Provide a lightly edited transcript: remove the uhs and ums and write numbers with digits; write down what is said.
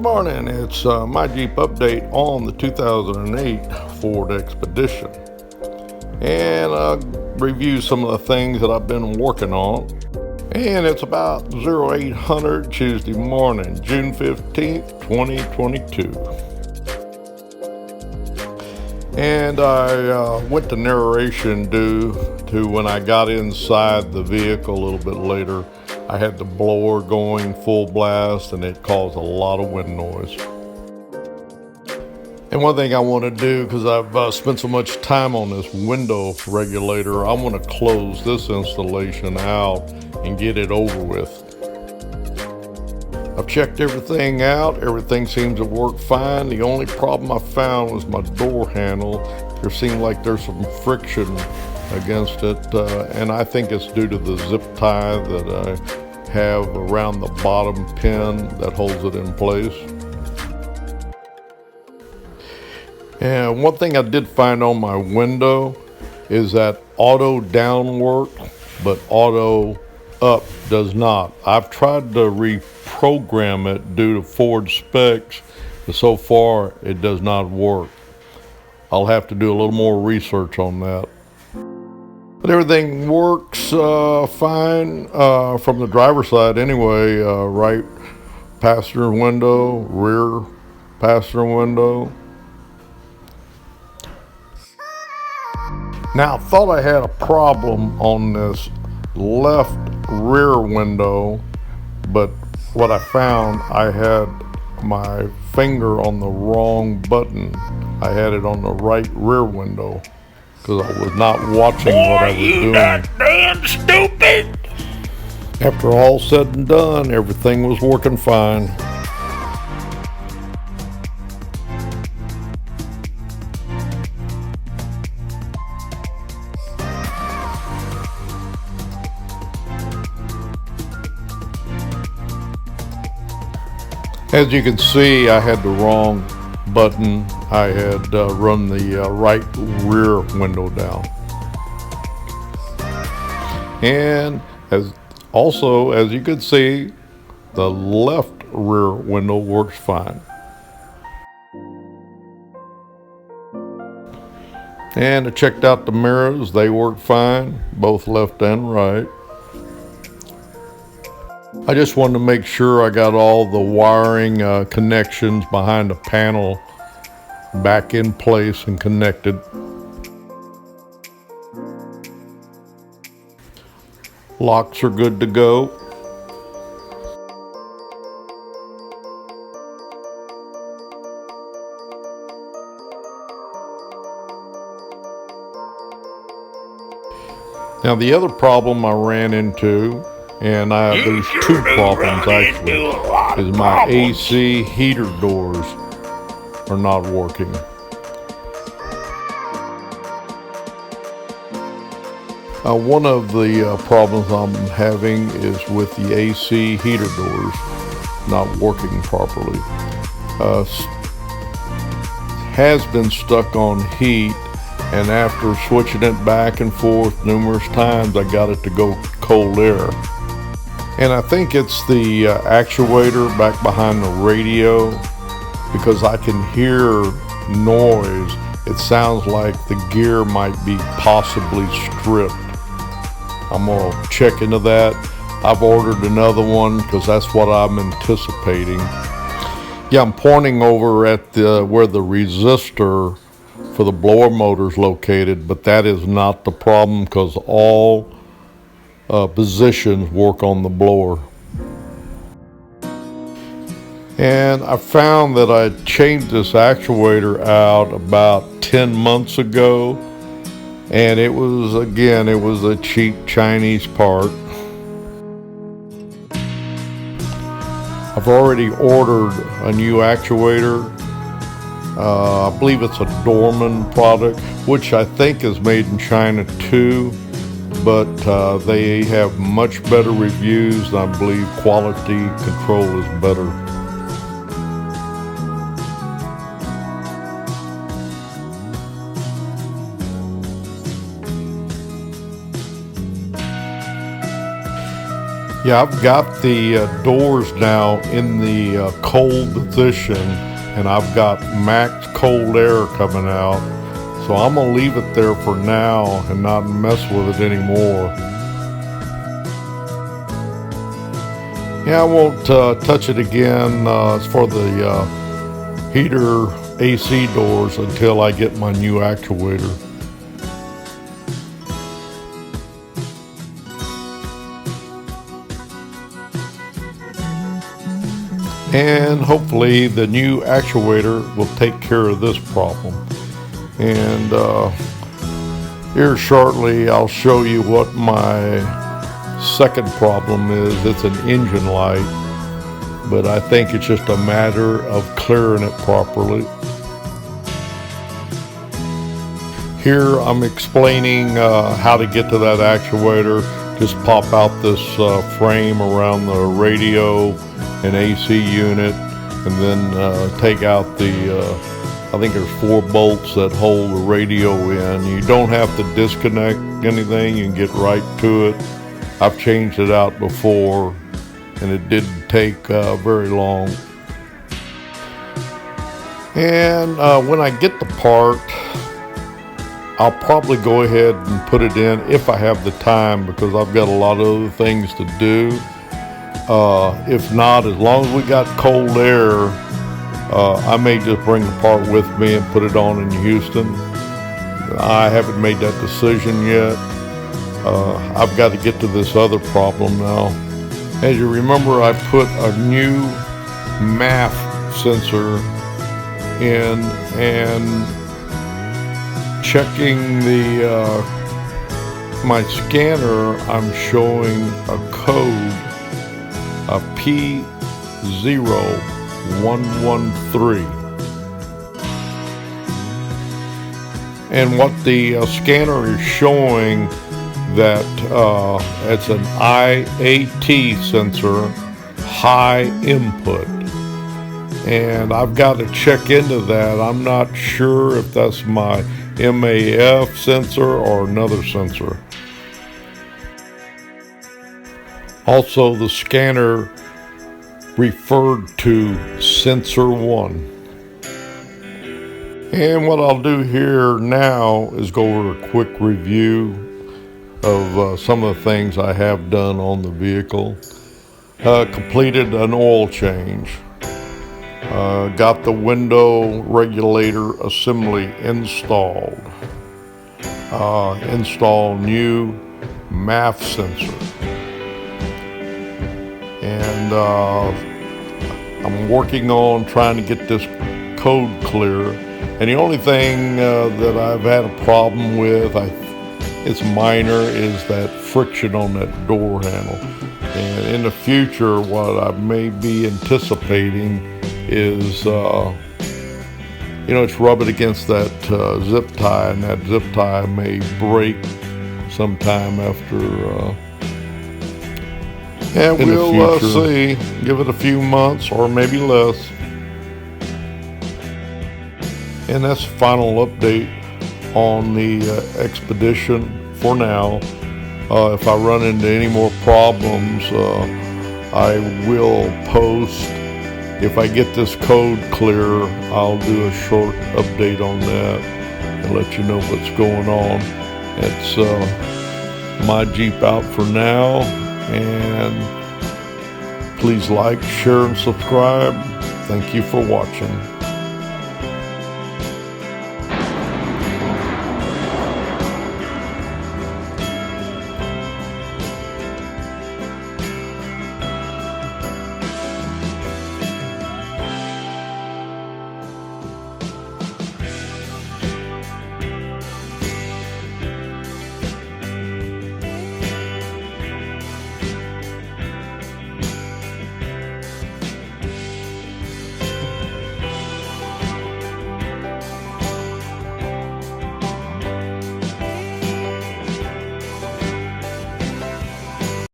Good morning. It's my Jeep update on the 2008 Ford Expedition. And review some of the things that I've been working on. And it's about 0800 Tuesday morning, June 15th, 2022. And I went to narration due to when I got inside the vehicle a little bit later. I had the blower going full blast and it caused a lot of wind noise. And one thing I want to do, because I've spent so much time on this window regulator, I want to close this installation out and get it over with. I've checked everything out. Everything seems to work fine. The only problem I found was my door handle. There seemed like there's some friction against it, and I think it's due to the zip tie that I have around the bottom pin that holds it in place. And one thing I did find on my window is that auto down works, but auto up does not. I've tried to reprogram it due to Ford specs, but so far it does not work. I'll have to do a little more research on that. But everything works fine from the driver's side anyway. Right passenger window, rear passenger window. Now I thought I had a problem on this left rear window, but what I found, I had my finger on the wrong button. I had it on the right rear window because I was not watching what I was doing. That damn stupid! After all said and done, everything was working fine. As you can see, I had the wrong button. I had run the right rear window down. And as you can see, the left rear window works fine. And I checked out the mirrors. They work fine, both left and right. I just wanted to make sure I got all the wiring connections behind the panel back in place and connected. Locks are good to go. Now the other problem I ran into, and there's two problems actually, is my AC heater doors are not working. One of the problems I'm having is with the AC heater doors not working properly. Has been stuck on heat, and after switching it back and forth numerous times, I got it to go cold air. And I think it's the actuator back behind the radio, because I can hear noise. It sounds like the gear might be possibly stripped. I'm gonna check into that. I've ordered another one because that's what I'm anticipating. Yeah, I'm pointing over at where the resistor for the blower motor is located, but that is not the problem because all positions work on the blower. And I found that I changed this actuator out about 10 months ago, and it was a cheap Chinese part. I've already ordered a new actuator. I believe it's a Dorman product, which I think is made in China too, but they have much better reviews, and I believe quality control is better. Yeah, I've got the doors now in the cold position, and I've got max cold air coming out. So I'm gonna leave it there for now and not mess with it anymore. Yeah, I won't touch it again as for the heater AC doors until I get my new actuator. And hopefully the new actuator will take care of this problem. And here shortly I'll show you what my second problem is. It's an engine light, but I think it's just a matter of clearing it properly. Here I'm explaining how to get to that actuator. Just pop out this frame around the radio and AC unit, and then take out the I think there's 4 bolts that hold the radio in. You don't have to disconnect anything, you can get right to it. I've changed it out before and it didn't take very long. And when I get the part, I'll probably go ahead and put it in if I have the time, because I've got a lot of other things to do. If not, as long as we got cold air, I may just bring the part with me and put it on in Houston. I haven't made that decision yet. I've got to get to this other problem now. As you remember, I put a new MAF sensor in, and checking the my scanner, I'm showing a code, a P0113. And what the scanner is showing, that it's an IAT sensor, high input. And I've got to check into that. I'm not sure if that's my MAF sensor or another sensor. Also, the scanner referred to sensor 1. And what I'll do here now is go over a quick review of some of the things I have done on the vehicle. Completed an oil change. Got the window regulator assembly installed. Install new MAF sensor. And I'm working on trying to get this code clear. And the only thing that I've had a problem with, it's minor, is that friction on that door handle. And in the future, what I may be anticipating is, it's rubbing against that zip tie, and that zip tie may break sometime after. And we'll see. Give it a few months or maybe less. And that's the final update on the Expedition for now. If I run into any more problems, I will post. If I get this code clear, I'll do a short update on that and let you know what's going on. It's my Jeep out for now, and please like, share, and subscribe. Thank you for watching.